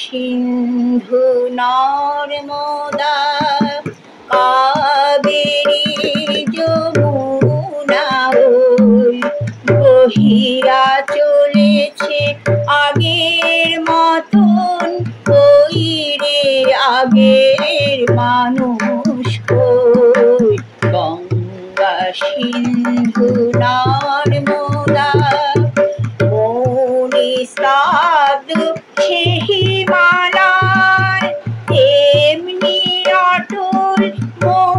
সিন্ধু নর্মদা কাবেরী যমুনা বহিয়া চলেছে আগের মতন, ওই রে আগের মানুষ কই। গঙ্গা সিন্ধু নর্মদা মৌনি স্তাদ সে হিমালয়, তেমনি অটল মহিমাময়।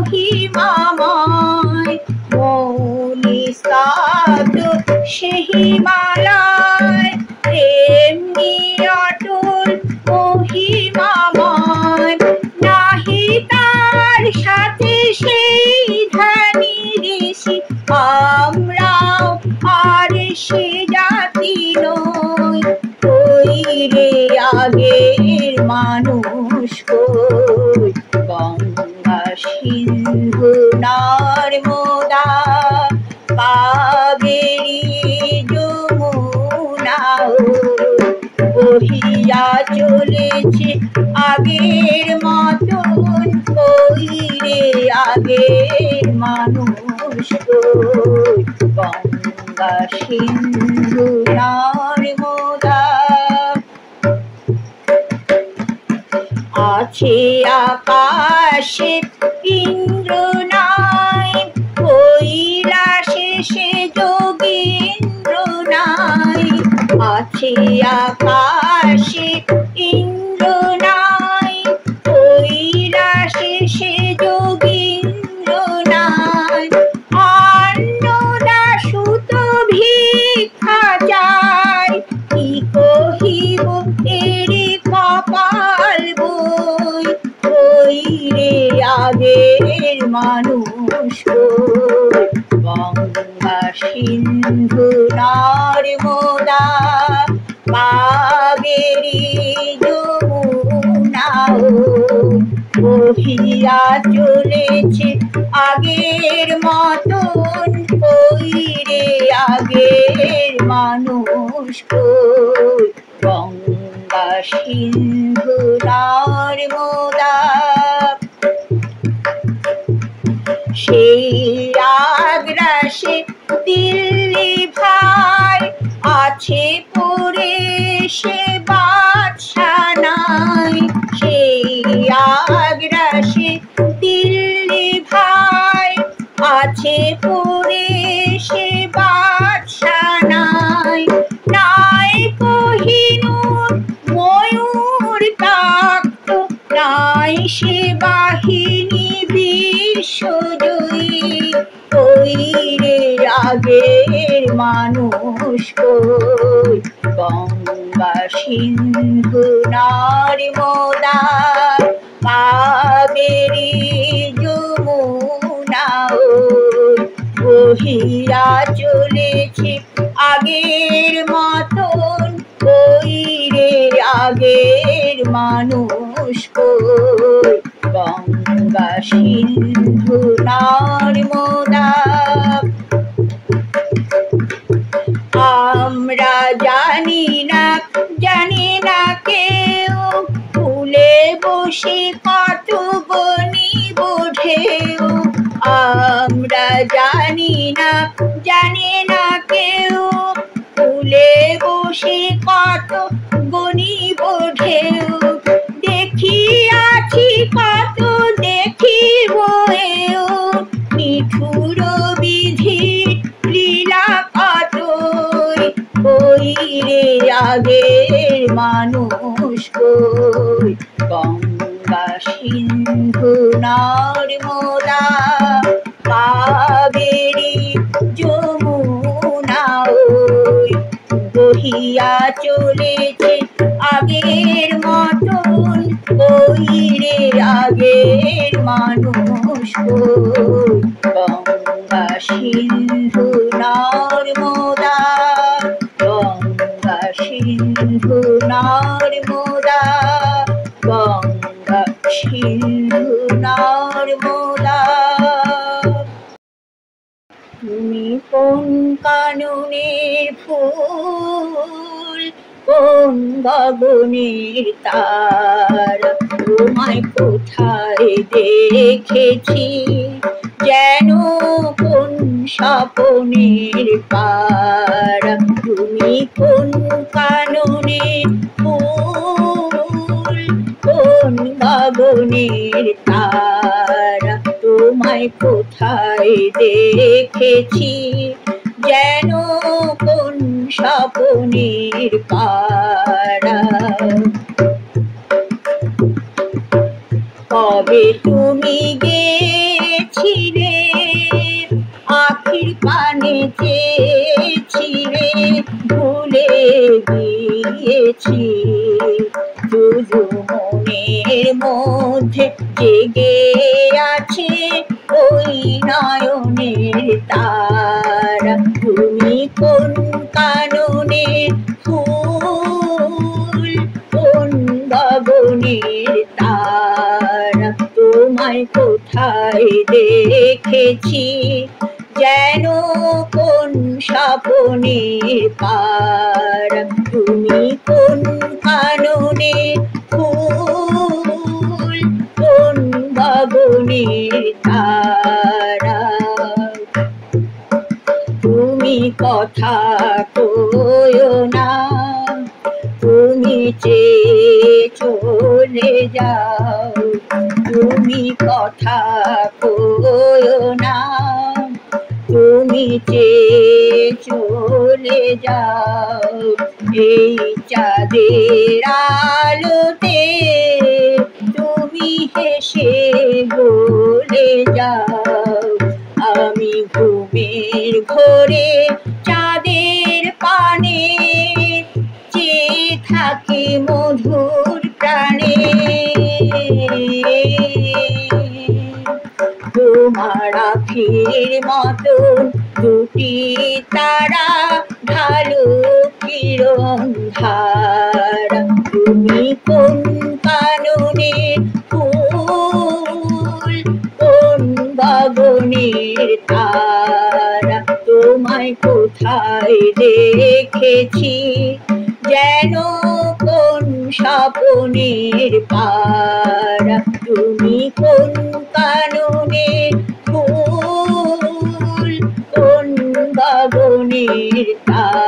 মৌনি স্তাদ সে হিমালয়, তেমনি অটল মহিমাময়। নাহি তার সাথে সেই ধ্যানী ঋষি, আমরাও আর সে জাতি নই। ওই রে আগের মানুষ কই। গঙ্গা সিন্ধু নর্মদা কাবেরী যমুনা বহিয়া চলেছে আগের মতন, ওই রে আগের মানুষ কই। গঙ্গা সিন্ধু নর্মদা আছে আকাশে ইন্দ্র নাই, কৈলাসে সে যোগীন্দ্র নাই। আছে আকাশে ইন্দ্র নাই, কৈলাসে সে যোগীন্দ্র নাই। অন্নদাসুত ভিক্ষা চায়, কি কহিব এর কপাল বই। ওই রে আগের মানুষ কই। গঙ্গা সিন্ধু নর্মদা কাবেরী যমুনা বহিয়া চলেছে আগের মতন, ওই রে আগের মানুষ কই। গঙ্গা সিন্ধু নর্মদা সেই আগ্রাসে দিল্লি ভাই, আছে পড়ে সে বাদশা নাই। সেই আগ্রাসে দিল্লি ভাই, আছে পড়ে সে বাদশা নাই। নাই কোহিনূর ময়ূর তাক্ত, নাই সে বাহিনী বিশ্বজয়ী। ওই রে আগের মানুষ কই। গঙ্গা সিন্ধু নর্মদা কাবেরী যমুনা বহিয়া চলেছে আগের মতন, ওই রে আগের মানুষ কই। গঙ্গা সিন্ধু নর্মদা আমরা জানি না, জানি না কেউ, ফুলে বসে কত গনিব ঢেউ। আমরা জানি না, জানি না কেউ, ফুলে বসে কত গনিব ঢেউ। দেখিয়াছি কত দেখিব এও, নিঠুর বিধির লীলা কতই। ওই রে আগের মানুষ কই। গঙ্গা সিন্ধু নর্মদা কাবেরী যমুনা বহিয়া চলেছে আগের মতন, ওই রে আগের মানুষ কই। গঙ্গা সিন্ধু নর্মদা, গঙ্গা সিন্ধু নর্মদা, গঙ্গা সিন্ধু নর্মদা। তুমি কোন কাননের ফুল, কোন গগনের তারা, তোমায় কোথায় দেখেছি যেন কোন স্বপনের পারা। তুমি কোন কাননে ফুল, কোন গগনের তারা, তোমায় কোথায় দেখেছি যেন কোন স্বপনের পারা। কবে তুমি গেছিলে আখির পানে চেয়েছিলে, ভুলে গিয়েছি শুধু মনের মধ্যে জেগে আছে ওই নয়নের তারা। তুমি কোন কাননে ফুল, কোন গগনের তারা, তোমায় কোথায় দেখেছি যেন কোন স্বপনের পারা। তুমি কোন কাননে ফুল, কোন গগনের তারা। তুমি কথা কইও না, তুমি চেয়ে চলে যাও। তুমি কথা কইও না, তুমি চেয়ে চলে যাও। এই চাঁদের আলোতে তুমি হেসে বলে যাও, আমি ঘুমের ঘোরে চাঁদের পানে চেয়ে থাকি মধুর প্রাণে। তোমার আখির মতন দুটি তারা ঢালো কিরণ ধারা। তুমি কোন কাননে ফুল, কোন গগনের তারা, তোমায় কোথায় দেখেছি যেন কোন স্বপনের পারা। তুমি কোন কাননে ফুল, কোন গগনের তারা।